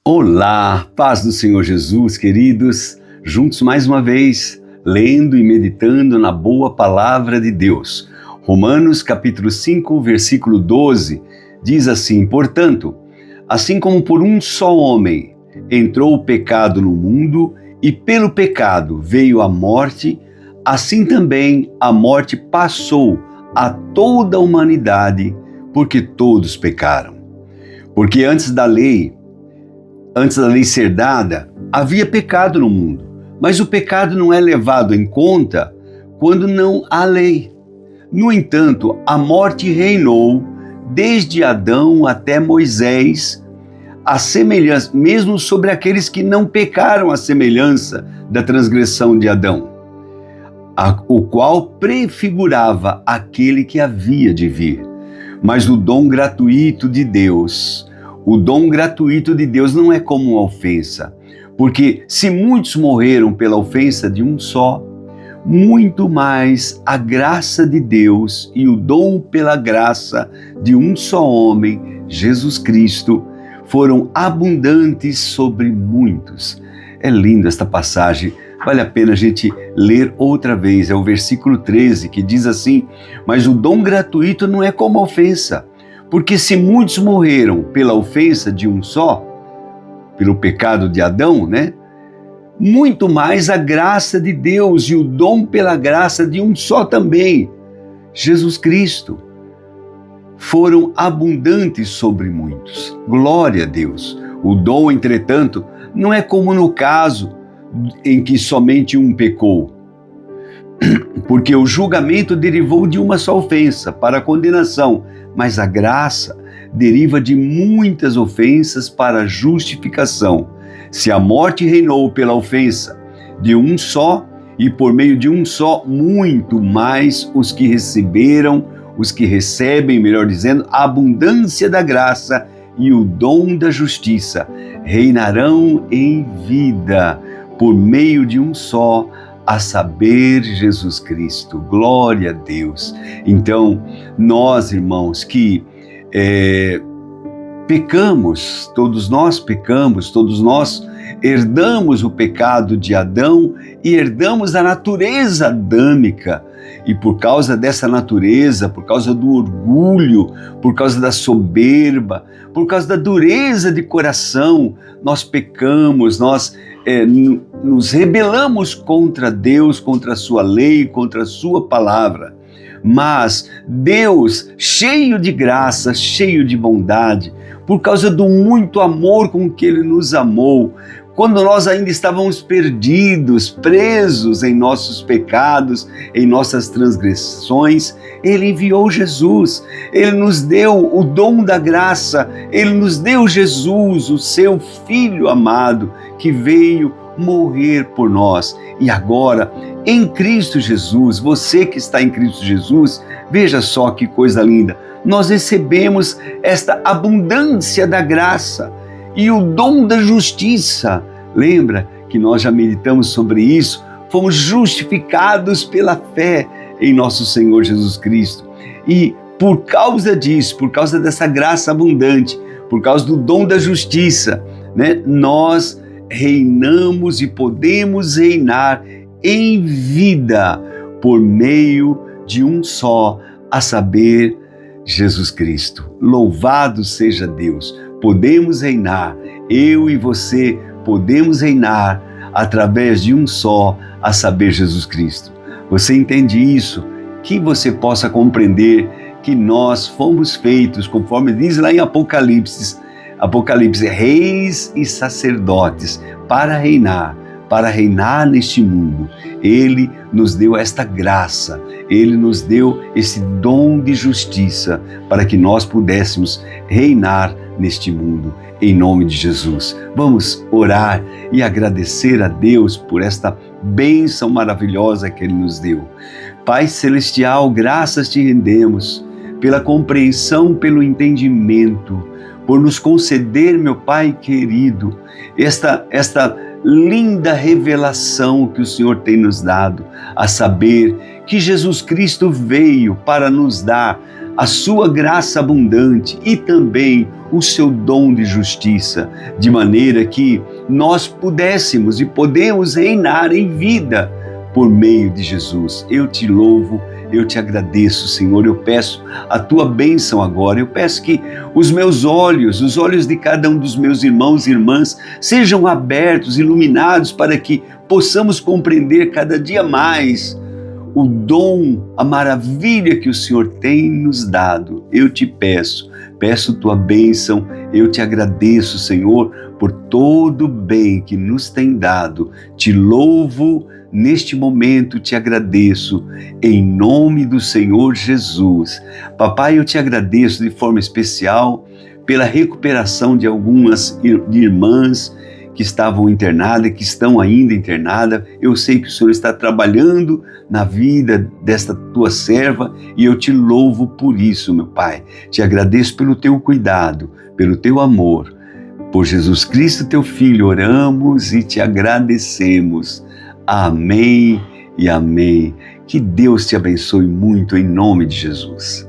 Olá, paz do Senhor Jesus, queridos, juntos mais uma vez, lendo e meditando na boa palavra de Deus. Romanos capítulo 5, versículo 12, diz assim: Portanto, assim como por um só homem entrou o pecado no mundo e pelo pecado veio a morte, assim também a morte passou a toda a humanidade, porque todos pecaram. Porque antes da lei ser dada, havia pecado no mundo, mas o pecado não é levado em conta quando não há lei. No entanto, a morte reinou desde Adão até Moisés, a semelhança, mesmo sobre aqueles que não pecaram, a semelhança da transgressão de Adão, o qual prefigurava aquele que havia de vir. Mas o dom gratuito de Deus não é como uma ofensa, porque se muitos morreram pela ofensa de um só, muito mais a graça de Deus e o dom pela graça de um só homem, Jesus Cristo, foram abundantes sobre muitos. É linda esta passagem, vale a pena a gente ler outra vez. É o versículo 13 que diz assim: mas o dom gratuito não é como a ofensa, porque se muitos morreram pela ofensa de um só, pelo pecado de Adão, muito mais a graça de Deus e o dom pela graça de um só também, Jesus Cristo, foram abundantes sobre muitos. Glória a Deus. O dom, entretanto, não é como no caso em que somente um pecou, porque o julgamento derivou de uma só ofensa para a condenação, mas a graça deriva de muitas ofensas para a justificação. Se a morte reinou pela ofensa de um só, e por meio de um só, muito mais os que recebem, melhor dizendo, a abundância da graça e o dom da justiça, reinarão em vida por meio de um só, a saber, Jesus Cristo. Glória a Deus. Então, nós, irmãos, que pecamos, todos nós herdamos o pecado de Adão e herdamos a natureza adâmica. E por causa dessa natureza, por causa do orgulho, por causa da soberba, por causa da dureza de coração, nós pecamos, nós nos rebelamos contra Deus, contra a sua lei, contra a sua palavra. Mas Deus, cheio de graça, cheio de bondade, por causa do muito amor com que Ele nos amou, quando nós ainda estávamos perdidos, presos em nossos pecados, em nossas transgressões, Ele enviou Jesus, Ele nos deu o dom da graça, Ele nos deu Jesus, o seu Filho amado, que veio morrer por nós. E agora, em Cristo Jesus, você que está em Cristo Jesus, veja só que coisa linda, nós recebemos esta abundância da graça e o dom da justiça. Lembra que nós já meditamos sobre isso? Fomos justificados pela fé em nosso Senhor Jesus Cristo. E por causa disso, por causa dessa graça abundante, por causa do dom da justiça, nós reinamos e podemos reinar em vida por meio de um só, a saber, Jesus Cristo. Louvado seja Deus. Podemos reinar, eu e você podemos reinar através de um só, a saber, Jesus Cristo. Você entende isso? Que você possa compreender que nós fomos feitos, conforme diz lá em Apocalipse, reis e sacerdotes, para reinar neste mundo. Ele nos deu esta graça, Ele nos deu esse dom de justiça para que nós pudéssemos reinar neste mundo, em nome de Jesus. Vamos orar e agradecer a Deus por esta bênção maravilhosa que Ele nos deu. Pai Celestial, graças te rendemos pela compreensão, pelo entendimento, por nos conceder, meu Pai querido, esta linda revelação que o Senhor tem nos dado, a saber que Jesus Cristo veio para nos dar a sua graça abundante e também o seu dom de justiça, de maneira que nós pudéssemos e podemos reinar em vida por meio de Jesus. Eu te louvo, eu te agradeço, Senhor. Eu peço a tua bênção agora. Eu peço que os meus olhos, os olhos de cada um dos meus irmãos e irmãs, sejam abertos, iluminados, para que possamos compreender cada dia mais o dom, a maravilha que o Senhor tem nos dado. Eu te peço tua bênção, eu te agradeço, Senhor, por todo o bem que nos tem dado. Te louvo neste momento, te agradeço, em nome do Senhor Jesus. Papai, eu te agradeço de forma especial pela recuperação de algumas irmãs que estavam internadas, que estão ainda internadas. Eu sei que o Senhor está trabalhando na vida desta tua serva e eu te louvo por isso, meu Pai. Te agradeço pelo teu cuidado, pelo teu amor. Por Jesus Cristo, teu Filho, oramos e te agradecemos. Amém e amém. Que Deus te abençoe muito em nome de Jesus.